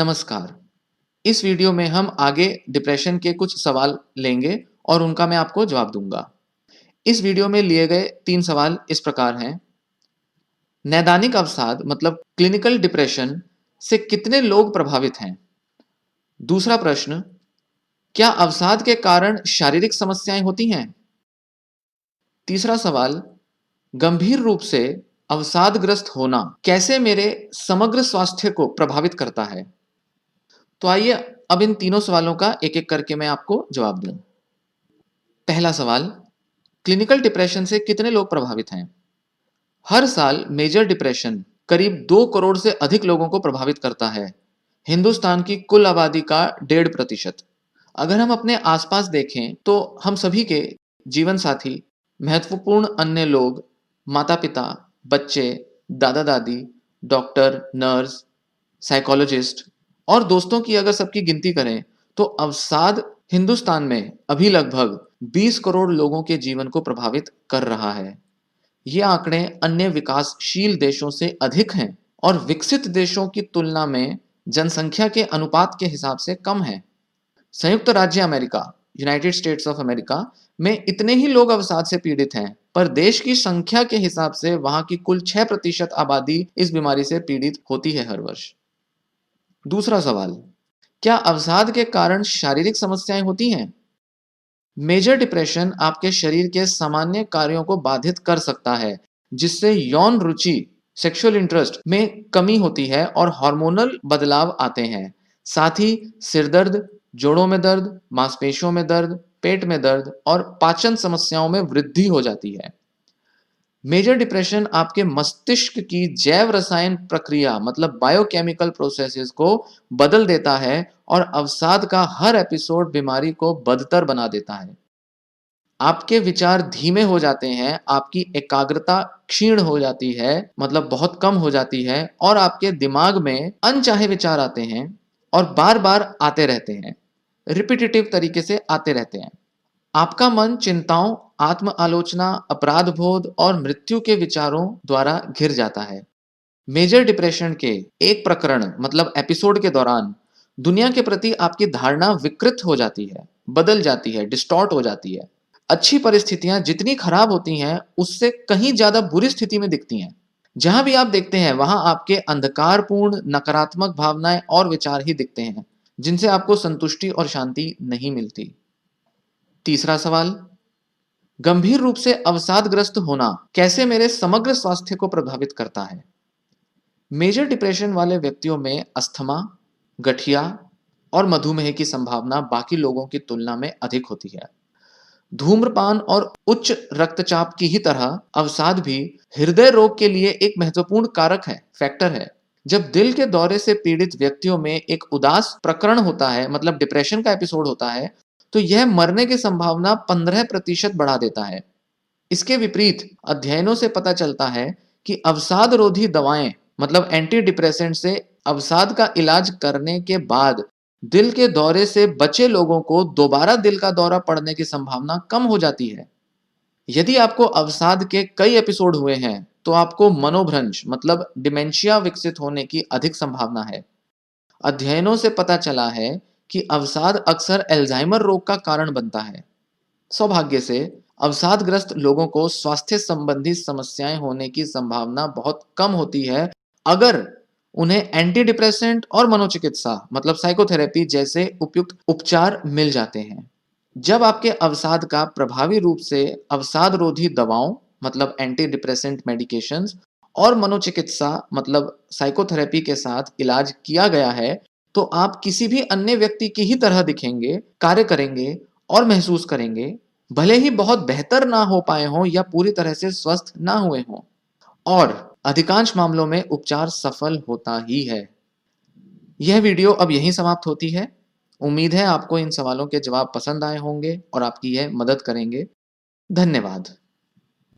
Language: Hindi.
नमस्कार। इस वीडियो में हम आगे डिप्रेशन के कुछ सवाल लेंगे और उनका मैं आपको जवाब दूंगा। इस वीडियो में लिए गए 3 सवाल इस प्रकार हैं। नैदानिक अवसाद मतलब क्लिनिकल डिप्रेशन से कितने लोग प्रभावित हैं? दूसरा प्रश्न, क्या अवसाद के कारण शारीरिक समस्याएं होती हैं? तीसरा सवाल, गंभीर रूप से अवसादग्रस्त होना कैसे मेरे समग्र स्वास्थ्य को प्रभावित करता है? तो आइए अब इन तीनों सवालों का एक-एक करके मैं आपको जवाब दूं। पहला सवाल, क्लिनिकल डिप्रेशन से कितने लोग प्रभावित हैं? हर साल मेजर डिप्रेशन करीब 2 करोड़ से अधिक लोगों को प्रभावित करता है। हिंदुस्तान की कुल आबादी का 1.5%। अगर हम अपने आसपास देखें तो हम सभी के जीवन साथी, महत्वपूर्ण अन्य लोग, माता-पिता, बच्चे, दादा-दादी, डॉक्टर, नर्स, साइकोलॉजिस्ट और दोस्तों की अगर सबकी गिनती करें तो अवसाद हिंदुस्तान में अभी लगभग 20 करोड़ लोगों के जीवन को प्रभावित कर रहा है। ये आंकड़े अन्य विकासशील देशों से अधिक हैं और विकसित देशों की तुलना में जनसंख्या के अनुपात के हिसाब से कम है। संयुक्त राज्य America, United states of America में इतने ही लोग अवसाद से पीड़ित हैं, पर देश की संख्या के हिसाब से वहां की कुल 6% आबादी इस बीमारी से पीड़ित होती है हर वर्ष। दूसरा सवाल, क्या अवसाद के कारण शारीरिक समस्याएं होती हैं? मेजर डिप्रेशन आपके शरीर के सामान्य कार्यों को बाधित कर सकता है, जिससे यौन रुचि, सेक्सुअल इंटरेस्ट में कमी होती है और हार्मोनल बदलाव आते हैं। साथ ही सिर दर्द, जोड़ों में दर्द, मांसपेशियों में दर्द, पेट में दर्द और पाचन समस्याओं में वृद्धि हो जाती है। मेजर डिप्रेशन आपके मस्तिष्क की जैव रसायन प्रक्रिया मतलब बायोकेमिकल प्रोसेसेस को बदल देता है और अवसाद का हर एपिसोड बीमारी को बदतर बना देता है। आपके विचार धीमे हो जाते हैं, आपकी एकाग्रता क्षीण हो जाती है, मतलब बहुत कम हो जाती है और आपके दिमाग में अनचाहे विचार आते हैं और बार-बार आते रहते हैं। रिपीटेटिव तरीके से आते रहते हैं। आपका मन चिंताओं, आत्म आलोचना, अपराध बोध और मृत्यु के विचारों द्वारा घिर जाता है। मेजर डिप्रेशन के एक प्रकरण मतलब एपिसोड के दौरान दुनिया के प्रति आपकी धारणा विकृत हो जाती है, बदल जाती है, डिस्टॉर्ट हो जाती है। अच्छी परिस्थितियां जितनी खराब होती हैं, उससे कहीं ज्यादा बुरी स्थिति में दिखती हैं। जहां भी आप देखते हैं, वहां आपके अंधकारपूर्ण नकारात्मक भावनाएं और विचार ही दिखते हैं, जिनसे आपको संतुष्टि और शांति नहीं मिलती। तीसरा सवाल, गंभीर रूप से अवसादग्रस्त होना कैसे मेरे समग्र स्वास्थ्य को प्रभावित करता है? मेजर डिप्रेशन वाले व्यक्तियों में अस्थमा, गठिया और मधुमेह की संभावना बाकी लोगों की तुलना में अधिक होती है। धूम्रपान और उच्च रक्तचाप की ही तरह अवसाद भी हृदय रोग के लिए एक महत्वपूर्ण कारक है, फैक्टर है। जब दिल के दौरे से पीड़ित व्यक्तियों में एक उदास प्रकरण होता है, मतलब डिप्रेशन का एपिसोड होता है, तो यह मरने की संभावना 15% बढ़ा देता है। इसके विपरीत अध्ययनों से पता चलता है कि अवसाद रोधी दवाएं मतलब एंटी डिप्रेसेंट से अवसाद का इलाज करने के बाद दिल के दौरे से बचे लोगों को दोबारा दिल का दौरा पड़ने की संभावना कम हो जाती है। यदि आपको अवसाद के कई एपिसोड हुए हैं तो आपको मनोभ्रंश मतलब डिमेंशिया विकसित होने की अधिक संभावना है। अध्ययनों से पता चला है कि अवसाद अक्सर अल्जाइमर रोग का कारण बनता है। सौभाग्य से अवसादग्रस्त लोगों को स्वास्थ्य संबंधी समस्याएं होने की संभावना बहुत कम होती है अगर उन्हें एंटी डिप्रेसेंट और मनोचिकित्सा मतलब साइकोथेरेपी जैसे उपयुक्त उपचार मिल जाते हैं। जब आपके अवसाद का प्रभावी रूप से अवसाद रोधी दवाओं मतलब एंटी डिप्रेसेंट मेडिकेशंस और मनोचिकित्सा मतलब साइकोथेरेपी के साथ इलाज किया गया है, तो आप किसी भी अन्य व्यक्ति की ही तरह दिखेंगे, कार्य करेंगे और महसूस करेंगे, भले ही बहुत बेहतर ना हो पाए हों या पूरी तरह से स्वस्थ ना हुए हों। और अधिकांश मामलों में उपचार सफल होता ही है। यह वीडियो अब यहीं समाप्त होती है। उम्मीद है आपको इन सवालों के जवाब पसंद आए होंगे और आपकी यह मदद करेंगे। धन्यवाद।